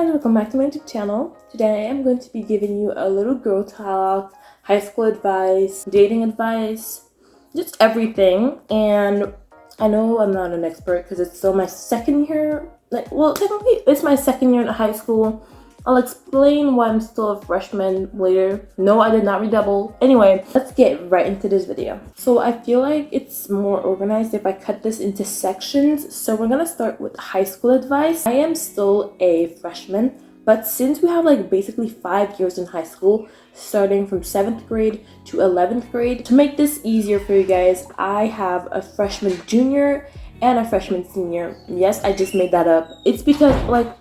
guys, welcome back to my YouTube channel. Today I'm going to be giving you a little girl talk, high school advice, dating advice, just everything. And I know I'm not an expert because it's still my second year, technically it's my second year in high school. I'll explain why I'm still a freshman later. No, I did not redouble. Anyway, let's get right into this video. So I feel like it's more organized if I cut this into sections. So we're gonna start with high school advice. I am still a freshman, but since we have basically 5 years in high school, starting from 7th grade to 11th grade, to make this easier for you guys, I have a freshman junior and a freshman senior. Yes, I just made that up. It's because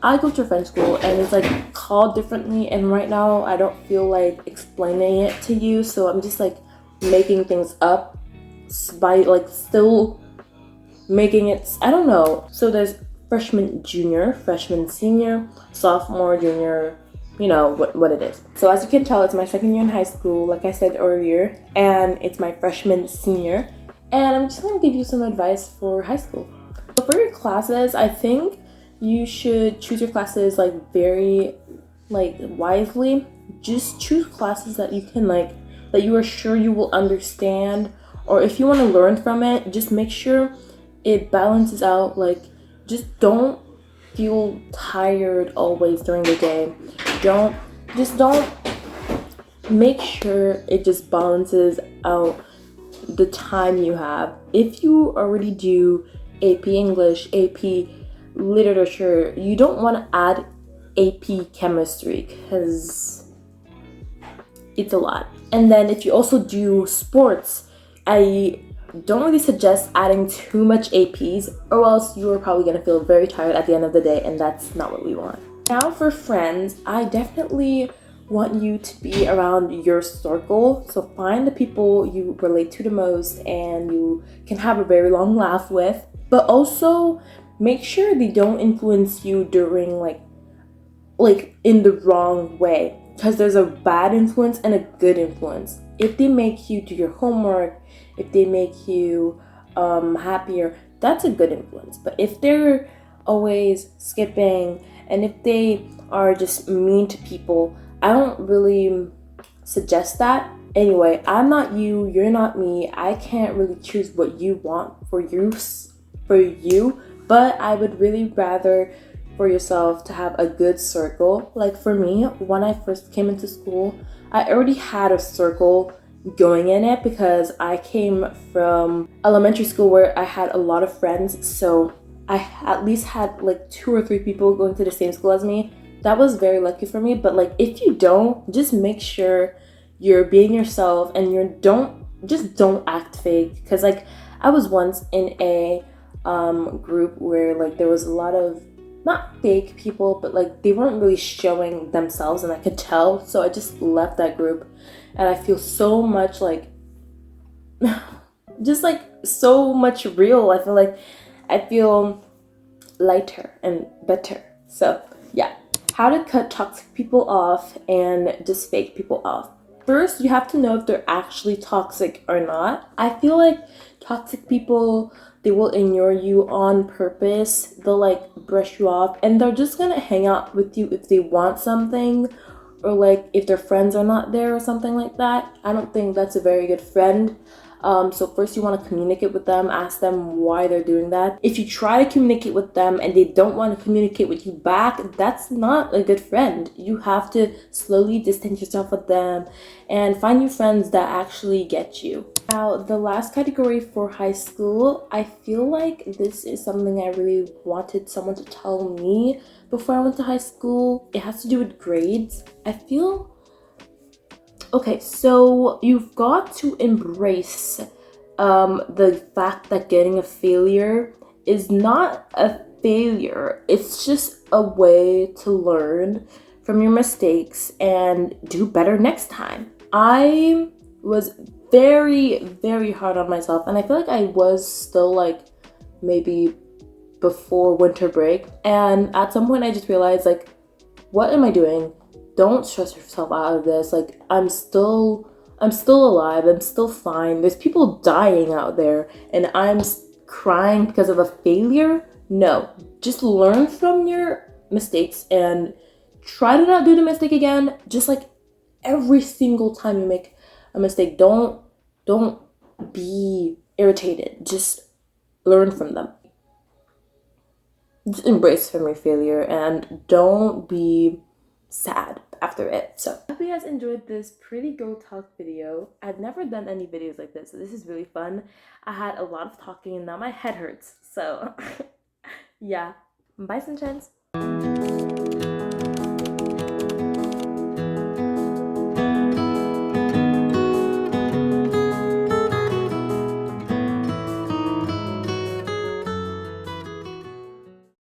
I go to French school and it's called differently, and right now I don't feel like explaining it to you, so I'm just making things up by still making it, I don't know. So there's freshman junior, freshman senior, sophomore, junior, you know what it is. So as you can tell, it's my second year in high school, like I said earlier, and it's my freshman senior. And I'm just going to give you some advice for high school. So for your classes, I think you should choose your classes very wisely. Just choose classes that you can that you are sure you will understand, or if you want to learn from it, just make sure it balances out. Just don't feel tired always during the day. Don't make sure it just balances out the time you have. If you already do AP English, AP Literature, you don't want to add AP Chemistry because it's a lot. And then if you also do sports, I don't really suggest adding too much APs, or else you're probably going to feel very tired at the end of the day, and that's not what we want. Now for friends, I definitely want you to be around your circle. So find the people you relate to the most and you can have a very long laugh with, but also make sure they don't influence you during in the wrong way, because there's a bad influence and a good influence. If they make you do your homework, if they make you happier, that's a good influence. But if they're always skipping and if they are just mean to people, I don't really suggest that. Anyway, I'm not you, you're not me. I can't really choose what you want for you, but I would really rather for yourself to have a good circle. For me, when I first came into school, I already had a circle going in it because I came from elementary school where I had a lot of friends, so I at least had 2 or 3 people going to the same school as me. That was very lucky for me. But if you don't, just make sure you're being yourself and don't act fake. Because I was once in a group where there was a lot of not fake people, but they weren't really showing themselves, and I could tell. So I just left that group, and I feel so much just so much real. I feel lighter and better. So yeah. How to cut toxic people off and just fake people off. First, you have to know if they're actually toxic or not. I feel toxic people, they will ignore you on purpose. They'll brush you off, and they're just gonna hang out with you if they want something, or if their friends are not there or something like that. I don't think that's a very good friend. So first you want to communicate with them, ask them why they're doing that. If you try to communicate with them and they don't want to communicate with you back, that's not a good friend. You have to slowly distance yourself with them and find new friends that actually get you. Now, the last category for high school, I feel this is something I really wanted someone to tell me before I went to high school. It has to do with grades. Okay, so you've got to embrace the fact that getting a failure is not a failure. It's just a way to learn from your mistakes and do better next time. I was very, very hard on myself, and I feel I was still maybe before winter break. And at some point I just realized what am I doing? Don't stress yourself out of this. I'm still alive. I'm still fine. There's people dying out there, and I'm crying because of a failure. No, just learn from your mistakes and try to not do the mistake again. Just like every single time you make a mistake, don't be irritated. Just learn from them. Just embrace every failure and don't be sad after it. So I hope you guys enjoyed this pretty girl talk video. I've never done any videos like this, so this is really fun. I had a lot of talking and now my head hurts. So yeah, bye sunshines.